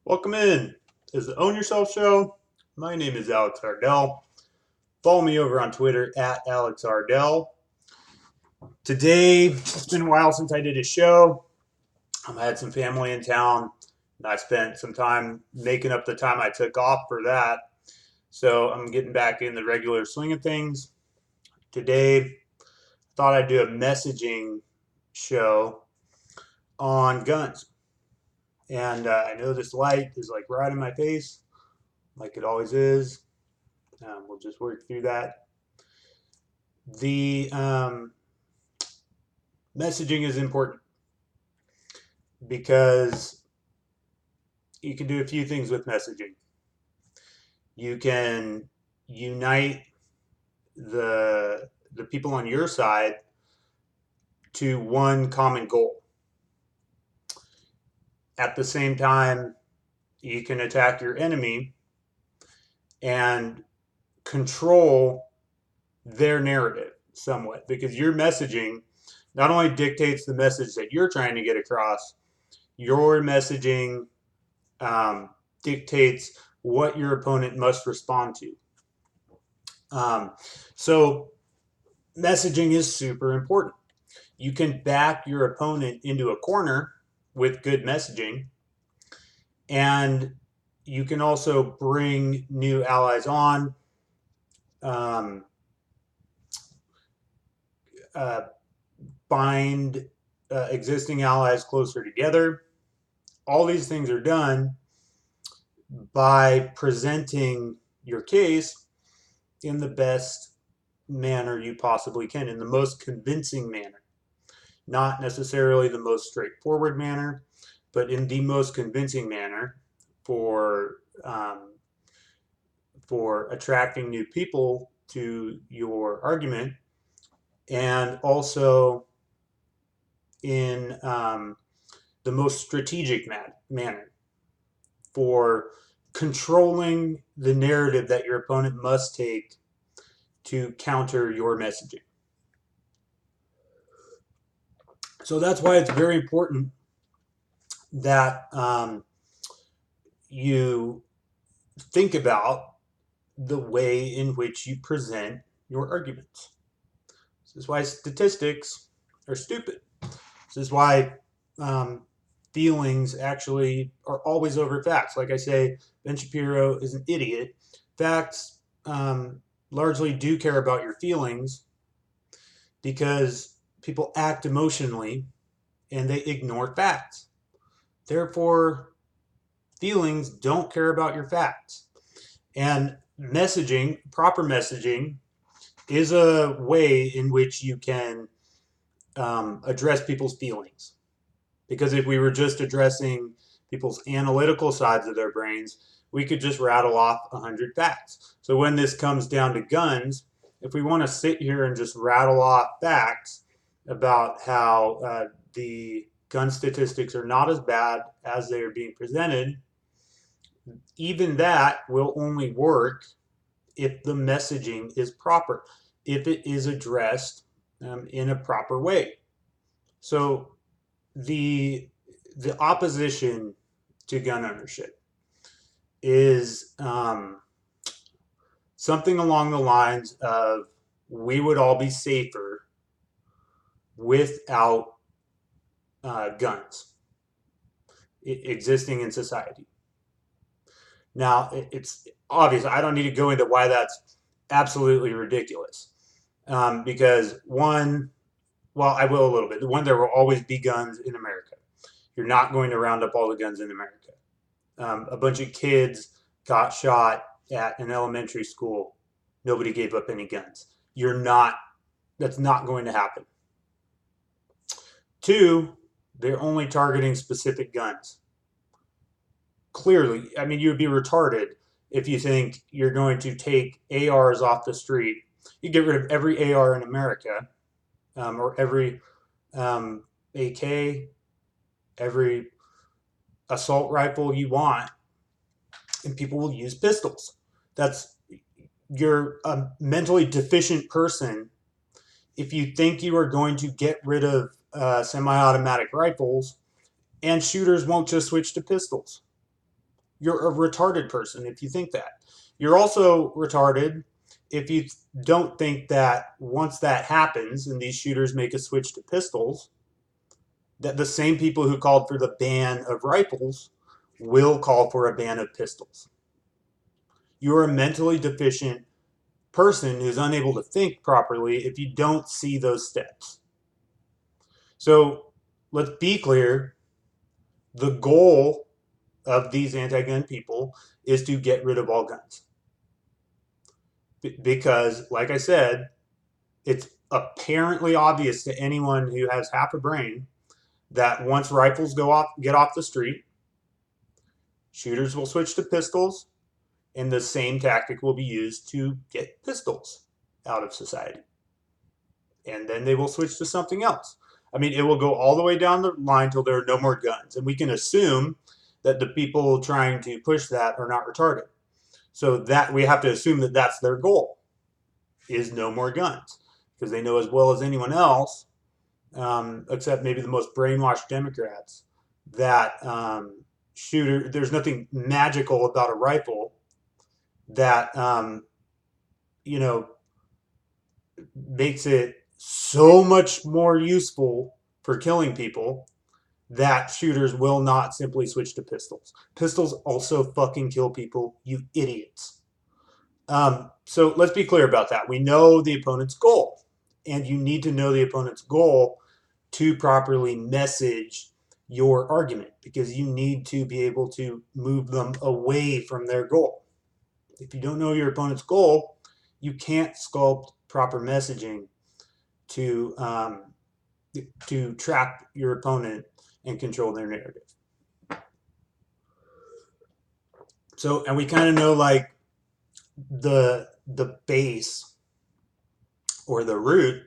Welcome in. This is the Own Yourself Show. My name is Alex Ardell. Follow me over on Twitter at Alex Ardell. Today, it's been a while since I did a show. I had some family in town, and I spent some time making up the time I took off for that. So I'm getting back in the regular swing of things. Today, I thought I'd do a messaging show on guns. And I know this light is like right in my face, like it always is. We'll just work through that. The messaging is important because you can do a few things with messaging. You can unite the people on your side to one common goal. At the same time, you can attack your enemy and control their narrative somewhat because your messaging not only dictates the message that you're trying to get across, your messaging dictates what your opponent must respond to. Um, so, messaging is super important. You can back your opponent into a corner with good messaging, and you can also bring new allies on, um, uh, bind existing allies closer together. All these things are done by presenting your case in the best manner you possibly can, in the most convincing manner. Not necessarily the most straightforward manner, but in the most convincing manner for for attracting new people to your argument, and also in the most strategic manner for controlling the narrative that your opponent must take to counter your messaging. So that's why it's very important that you think about the way in which you present your arguments. This is why statistics are stupid. This is why feelings actually are always over facts. Like I say, Ben Shapiro is an idiot. Facts largely do care about your feelings because people act emotionally and they ignore facts. Therefore, feelings don't care about your facts. And messaging, proper messaging, is a way in which you can address people's feelings. Because if we were just addressing people's analytical sides of their brains, we could just rattle off 100 facts. So when this comes down to guns, if we want to sit here and just rattle off facts about how the gun statistics are not as bad as they are being presented, even that will only work if the messaging is proper, if it is addressed in a proper way. So the the opposition to gun ownership is something along the lines of we would all be safer without guns existing in society. Now, it's obvious. I don't need to go into why that's absolutely ridiculous. Because one, well, I will a little bit. One, there will always be guns in America. You're not going to round up all the guns in America. A bunch of kids got shot at an elementary school. Nobody gave up any guns. You're not, that's not going to happen. Two, they're only targeting specific guns. Clearly, I mean, you would be retarded if you think you're going to take ARs off the street. You get rid of every AR in America, or every AK, every assault rifle you want, and people will use pistols. That's You're a mentally deficient person if you think you are going to get rid of semi-automatic rifles and shooters won't just switch to pistols. You're a retarded person if you think that. You're also retarded if you don't think that once that happens and these shooters make a switch to pistols, that the same people who called for the ban of rifles will call for a ban of pistols. You're a mentally deficient person who's unable to think properly if you don't see those steps. So let's be clear. The goal of these anti-gun people is to get rid of all guns. Because, like I said, it's apparently obvious to anyone who has half a brain that once rifles get off the street, shooters will switch to pistols, and the same tactic will be used to get pistols out of society. And then they will switch to something else. I mean, it will go all the way down the line till there are no more guns. And we can assume that the people trying to push that are not retarded. So that we have to assume that that's their goal, is no more guns. Because they know as well as anyone else, except maybe the most brainwashed Democrats, that there's nothing magical about a rifle that, makes it so much more useful for killing people that shooters will not simply switch to pistols. Pistols also fucking kill people, you idiots. So let's be clear about that. We know the opponent's goal, and you need to know the opponent's goal to properly message your argument, because you need to be able to move them away from their goal. If you don't know your opponent's goal, you can't sculpt proper messaging to trap your opponent and control their narrative. So, and we kind of know like the base or the root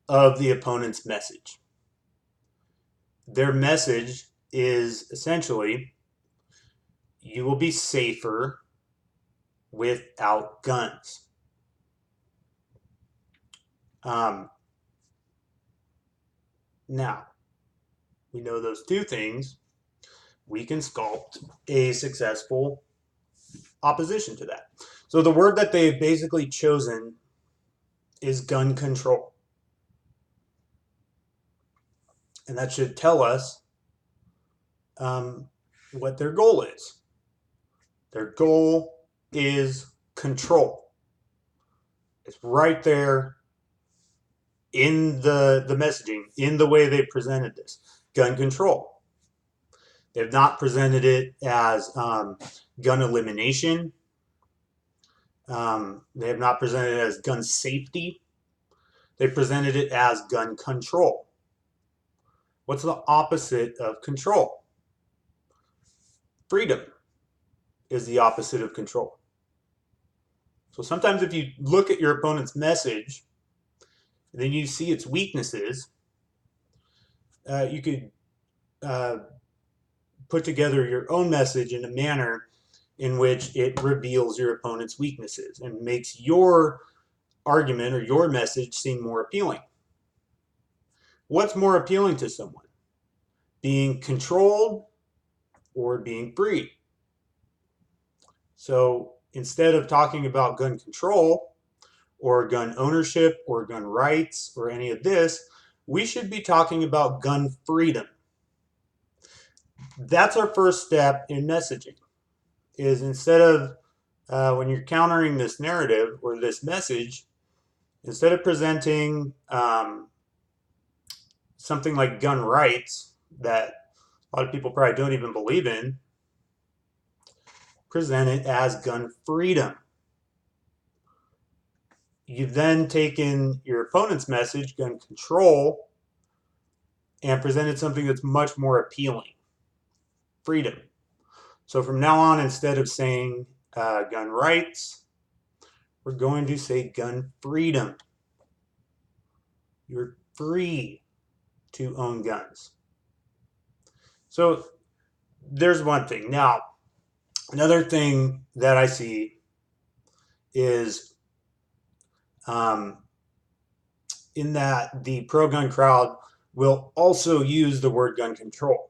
of the opponent's message. Their message is essentially, you will be safer without guns. Now, we know those two things. We can sculpt a successful opposition to that. So the word that they've basically chosen is gun control. And that should tell us what their goal is. Their goal is control. It's right there in the messaging, in the way they presented this. Gun control. They've not presented it as gun elimination. They have not presented it as gun safety. They presented it as gun control. What's the opposite of control? Freedom is the opposite of control. So sometimes if you look at your opponent's message, then you see its weaknesses, you could put together your own message in a manner in which it reveals your opponent's weaknesses and makes your argument or your message seem more appealing. What's more appealing to someone? Being controlled or being free? So instead of talking about gun control or gun ownership or gun rights or any of this, we should be talking about gun freedom. That's our first step in messaging, is instead of, when you're countering this narrative or this message, instead of presenting something like gun rights that a lot of people probably don't even believe in, present it as gun freedom. You've then taken your opponent's message, gun control, and presented something that's much more appealing. Freedom. So from now on, instead of saying gun rights, we're going to say gun freedom. You're free to own guns. So there's one thing. Now, another thing that I see is in that the pro-gun crowd will also use the word gun control.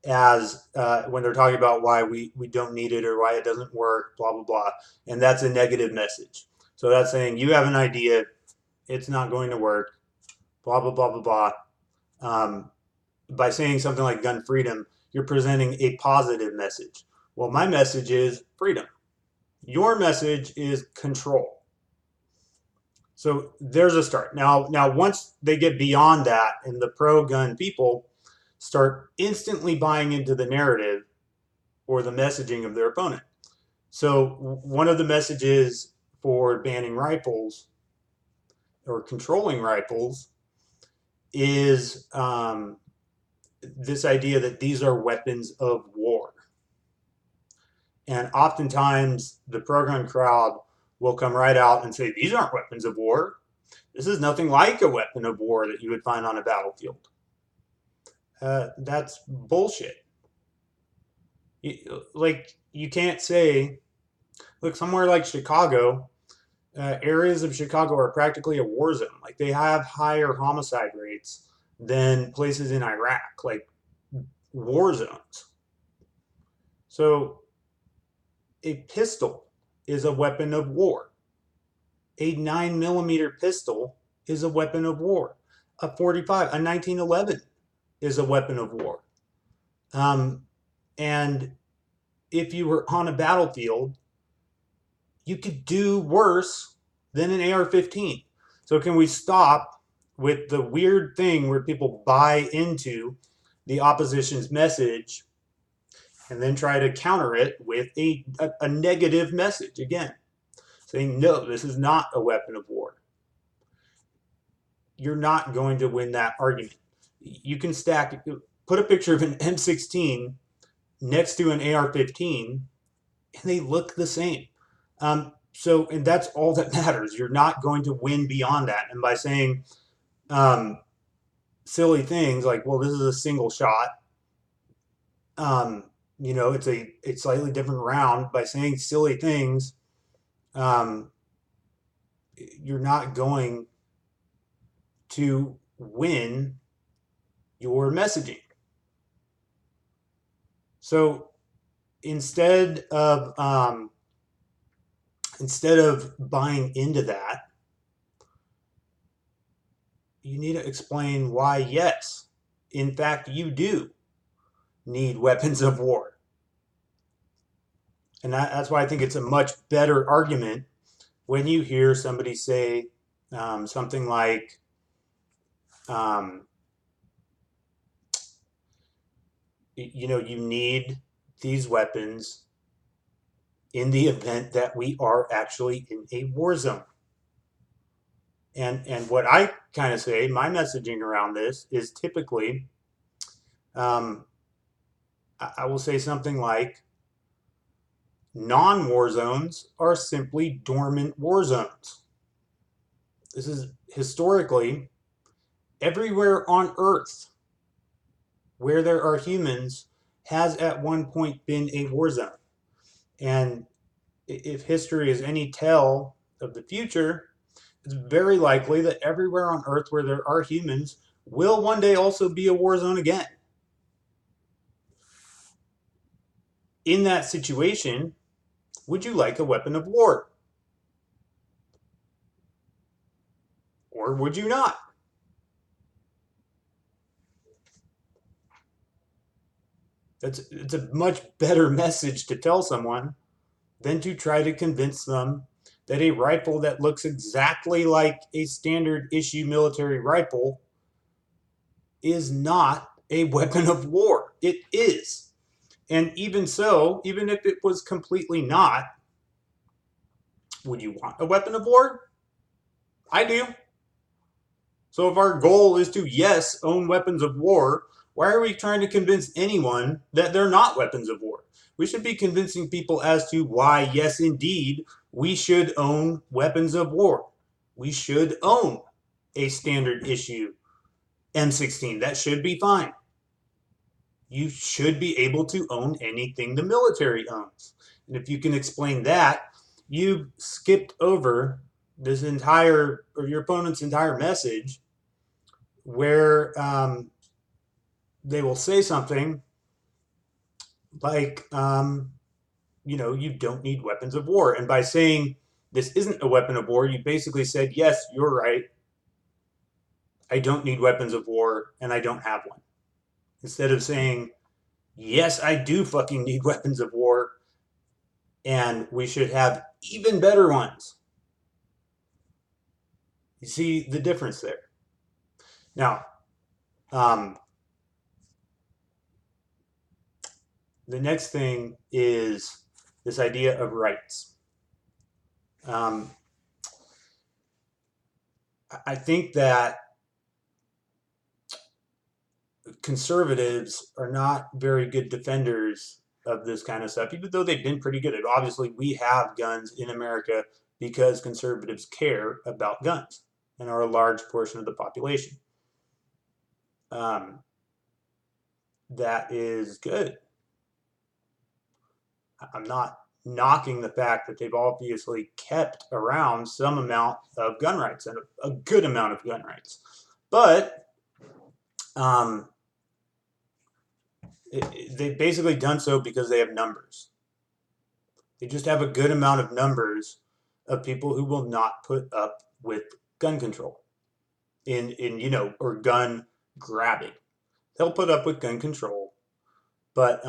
as when they're talking about why we don't need it or why it doesn't work, blah, blah, blah. And that's a negative message. So that's saying you have an idea, it's not going to work, blah, blah, blah, blah, blah. By saying something like gun freedom, you're presenting a positive message. Well, my message is freedom. Your message is control. So there's a start. Now, once they get beyond that and the pro-gun people start instantly buying into the narrative or the messaging of their opponent. So one of the messages for banning rifles or controlling rifles is this idea that these are weapons of war. And oftentimes the pro-gun crowd will come right out and say, these aren't weapons of war. This is nothing like a weapon of war that you would find on a battlefield. That's bullshit. You can't say, look, somewhere like Chicago, areas of Chicago are practically a war zone. Like they have higher homicide rates than places in Iraq, like war zones. So a pistol is a weapon of war. A 9mm pistol is a weapon of war. A 45, a 1911 is a weapon of war. And if you were on a battlefield, you could do worse than an AR-15. So can we stop with the weird thing where people buy into the opposition's message and then try to counter it with a negative message again, saying, no, this is not a weapon of war. You're not going to win that argument. You can put a picture of an M16 next to an AR-15, and they look the same. And that's all that matters. You're not going to win beyond that. And by saying silly things like, well, this is a single shot, it's a slightly different round. By saying silly things, you're not going to win your messaging. So instead of buying into that, you need to explain why, yes, in fact, you do need weapons of war. And that's why I think it's a much better argument when you hear somebody say something like, you need these weapons in the event that we are actually in a war zone. And what I kind of say, my messaging around this is typically, I will say something like, non-war zones are simply dormant war zones. This is historically everywhere on Earth where there are humans has at one point been a war zone. And if history is any tell of the future, it's very likely that everywhere on Earth where there are humans will one day also be a war zone again. In that situation, would you like a weapon of war? Or would you not? It's a much better message to tell someone than to try to convince them that a rifle that looks exactly like a standard issue military rifle is not a weapon of war. It is. And even so, even if it was completely not, would you want a weapon of war? I do. So if our goal is to, yes, own weapons of war, why are we trying to convince anyone that they're not weapons of war? We should be convincing people as to why, yes, indeed, we should own weapons of war. We should own a standard issue M16. That should be fine. You should be able to own anything the military owns. And if you can explain that, you've skipped over this entire, or your opponent's entire message, where they will say something like, you don't need weapons of war. And by saying this isn't a weapon of war, you basically said, yes, you're right. I don't need weapons of war and I don't have one. Instead of saying, yes, I do fucking need weapons of war and we should have even better ones. You see the difference there. Now, the next thing is this idea of rights. I think that conservatives are not very good defenders of this kind of stuff, even though they've been pretty good at it. Obviously, we have guns in America because conservatives care about guns and are a large portion of the population. That is good. I'm not knocking the fact that they've obviously kept around some amount of gun rights and a good amount of gun rights. But they've basically done so because they have numbers. They just have a good amount of numbers of people who will not put up with gun control or gun grabbing. They'll put up with gun control, but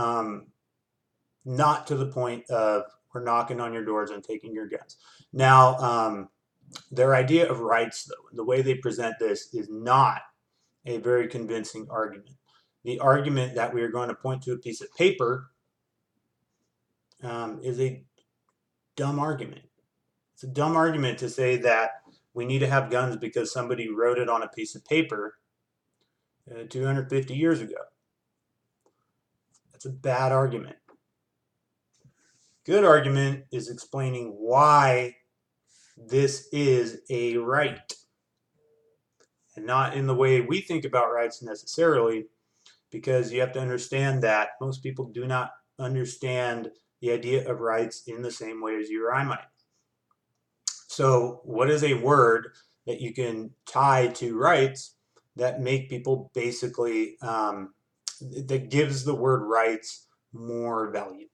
not to the point of we're knocking on your doors and taking your guns. Now, their idea of rights, though, the way they present this is not a very convincing argument. The argument that we are going to point to a piece of paper is a dumb argument. It's a dumb argument to say that we need to have guns because somebody wrote it on a piece of paper 250 years ago. That's a bad argument. Good argument is explaining why this is a right, and not in the way we think about rights necessarily, because you have to understand that most people do not understand the idea of rights in the same way as you or I might. So what is a word that you can tie to rights that make people basically, that gives the word rights more value?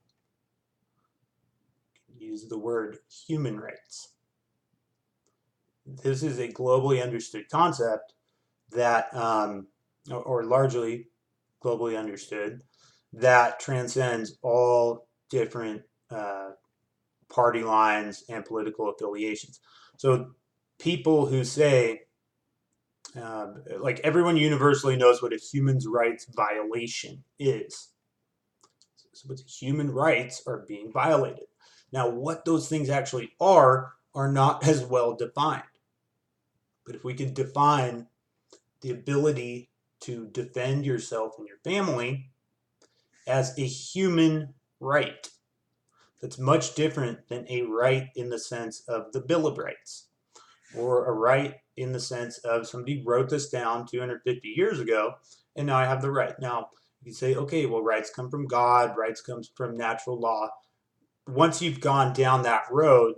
Use the word human rights. This is a globally understood concept that, or largely globally understood, that transcends all different party lines and political affiliations. So people who say, like everyone universally knows what a human rights violation is. So human rights are being violated. Now, what those things actually are not as well defined. But if we could define the ability to defend yourself and your family as a human right, that's much different than a right in the sense of the Bill of Rights, or a right in the sense of somebody wrote this down 250 years ago and now I have the right. Now, you can say, okay, well, rights come from God, rights comes from natural law. Once you've gone down that road,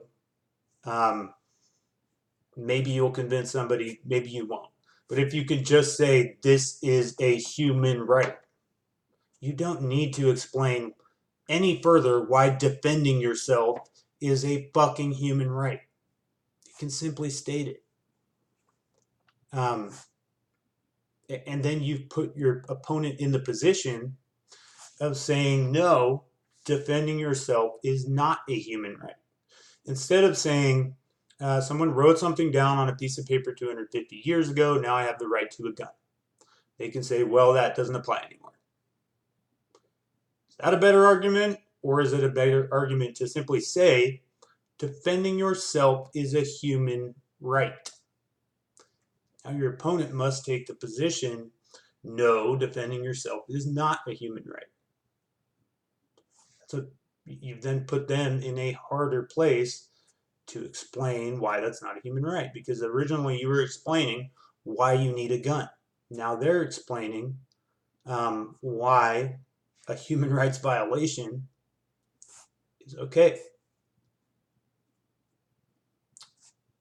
maybe you'll convince somebody, maybe you won't. But if you can just say this is a human right, you don't need to explain any further why defending yourself is a fucking human right. You can simply state it. And then you've put your opponent in the position of saying, no, defending yourself is not a human right. Instead of saying, someone wrote something down on a piece of paper 250 years ago, now I have the right to a gun. They can say, well, that doesn't apply anymore. Is that a better argument? Or is it a better argument to simply say, defending yourself is a human right? Now your opponent must take the position, no, defending yourself is not a human right. So you then put them in a harder place to explain why that's not a human right, because originally you were explaining why you need a gun. Now they're explaining why a human rights violation is okay.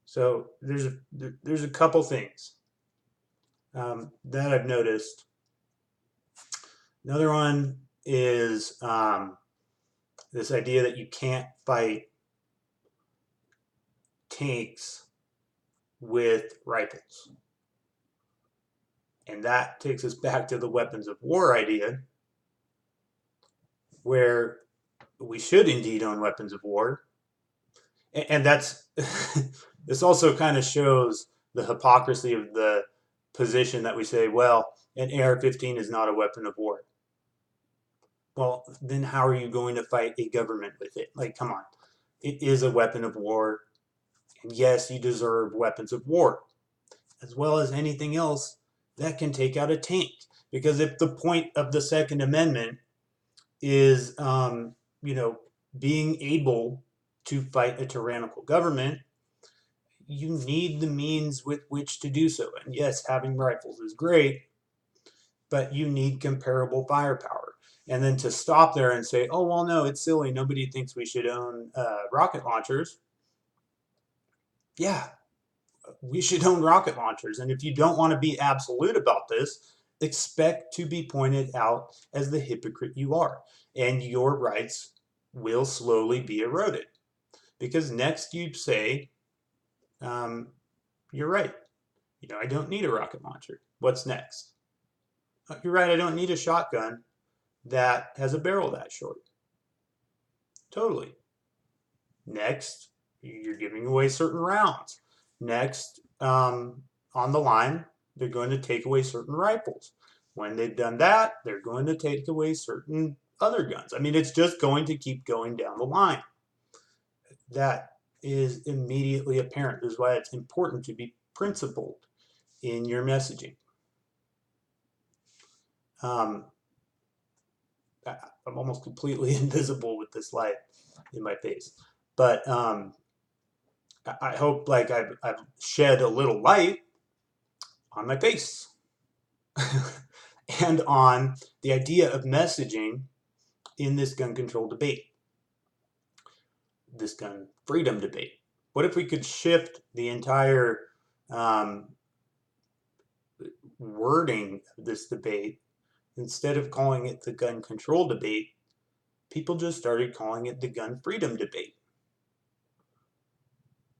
So there's a couple things that I've noticed. Another one is this idea that you can't fight tanks with rifles. And that takes us back to the weapons of war idea, where we should indeed own weapons of war. And that's this also kind of shows the hypocrisy of the position that we say, well, an AR-15 is not a weapon of war. Well, then how are you going to fight a government with it? Like, come on. It is a weapon of war. And yes, you deserve weapons of war, as well as anything else that can take out a tank. Because if the point of the Second Amendment is, being able to fight a tyrannical government, you need the means with which to do so. And yes, having rifles is great, but you need comparable firepower. And then to stop there and say, oh, well, no, it's silly. Nobody thinks we should own rocket launchers. Yeah, we should own rocket launchers. And if you don't want to be absolute about this, expect to be pointed out as the hypocrite you are. And your rights will slowly be eroded. Because next you say, you're right. I don't need a rocket launcher. What's next? You're right, I don't need a shotgun that has a barrel that short. Totally. Next, you're giving away certain rounds. Next, on the line, they're going to take away certain rifles. When they've done that, they're going to take away certain other guns. I mean, it's just going to keep going down the line. That is immediately apparent. This is why it's important to be principled in your messaging. I'm almost completely invisible with this light in my face, but I hope like I've shed a little light on my face and on the idea of messaging in this gun control debate, this gun freedom debate. What if we could shift the entire wording of this debate? Instead of calling it the gun control debate, people just started calling it the gun freedom debate.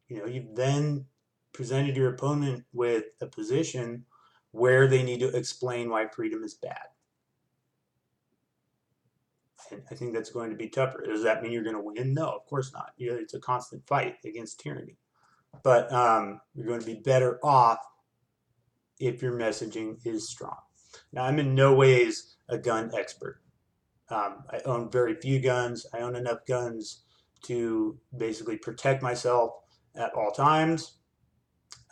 You've then presented your opponent with a position where they need to explain why freedom is bad. And I think that's going to be tougher. Does that mean you're going to win? No, of course not. It's a constant fight against tyranny. But you're going to be better off if your messaging is strong. Now, I'm in no ways a gun expert. I own very few guns. I own enough guns to basically protect myself at all times.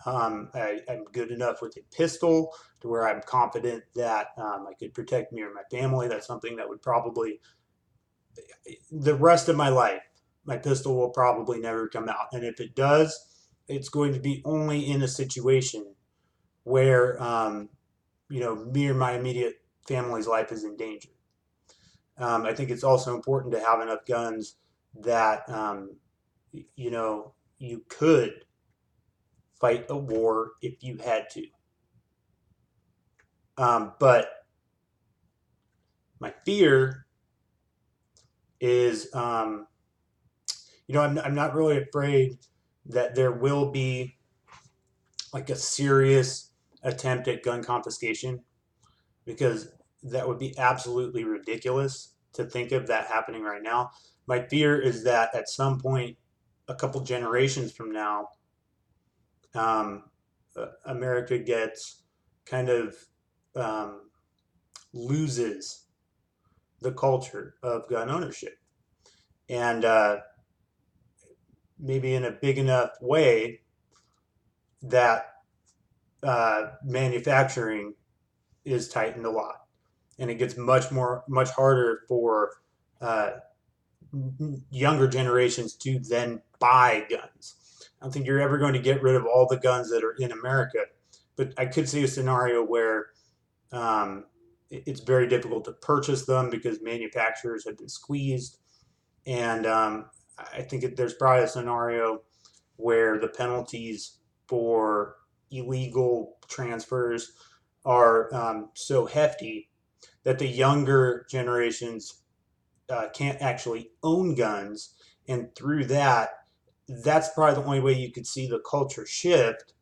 I'm good enough with a pistol to where I'm confident that I could protect me or my family. That's something that would probably, the rest of my life, my pistol will probably never come out. And if it does, it's going to be only in a situation where, me or my immediate family's life is in danger. I think it's also important to have enough guns that, you could fight a war if you had to. But my fear is, I'm not really afraid that there will be like a serious attempt at gun confiscation, because that would be absolutely ridiculous to think of that happening right now. My fear is that at some point, a couple generations from now, America gets kind of loses the culture of gun ownership. And maybe in a big enough way that manufacturing is tightened a lot. And it gets much harder for younger generations to then buy guns. I don't think you're ever going to get rid of all the guns that are in America, but I could see a scenario where it's very difficult to purchase them because manufacturers have been squeezed. And I think there's probably a scenario where the penalties for illegal transfers are so hefty that the younger generations can't actually own guns, and through that, that's probably the only way you could see the culture shift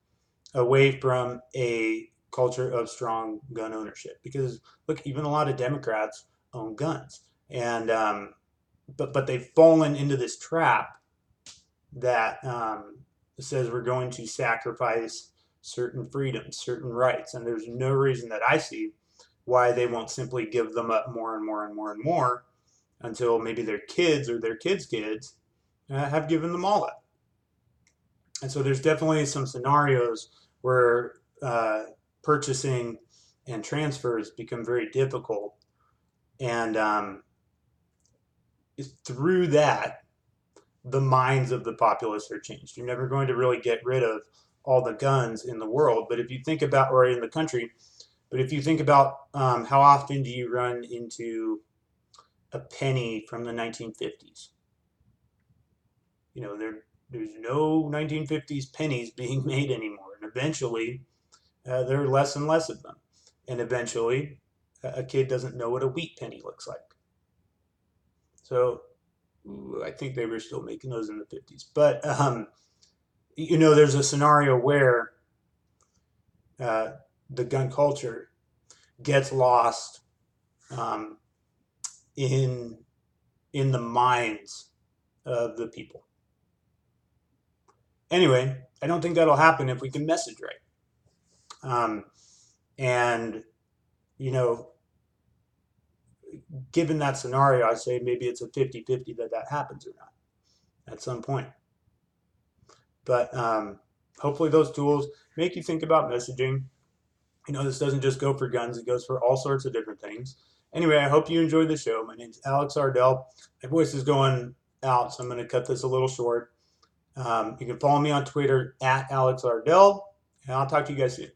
away from a culture of strong gun ownership. Because look, even a lot of Democrats own guns, and but they've fallen into this trap that says we're going to sacrifice certain freedoms, certain rights, and there's no reason that I see why they won't simply give them up more and more and more and more until maybe their kids or their kids' kids have given them all up. And so there's definitely some scenarios where purchasing and transfers become very difficult. And through that, the minds of the populace are changed. You're never going to really get rid of all the guns in the world. But if you think about, or in the country, but if you think about how often do you run into a penny from the 1950s? You know, there's no 1950s pennies being made anymore. And eventually, there are less and less of them. And eventually, a kid doesn't know what a wheat penny looks like. So I think they were still making those in the 50s. But, you know, there's a scenario where the gun culture gets lost um, in the minds of the people. Anyway, I don't think that'll happen if we can message right. And, you know, given that scenario, I say maybe it's a 50-50 that happens or not at some point. But hopefully those tools make you think about messaging. You know, this doesn't just go for guns, it goes for all sorts of different things. Anyway, I hope you enjoyed the show. My name's Alex Ardell. My voice is going out, so I'm going to cut this a little short. You can follow me on Twitter at Alex Ardell, and I'll talk to you guys soon.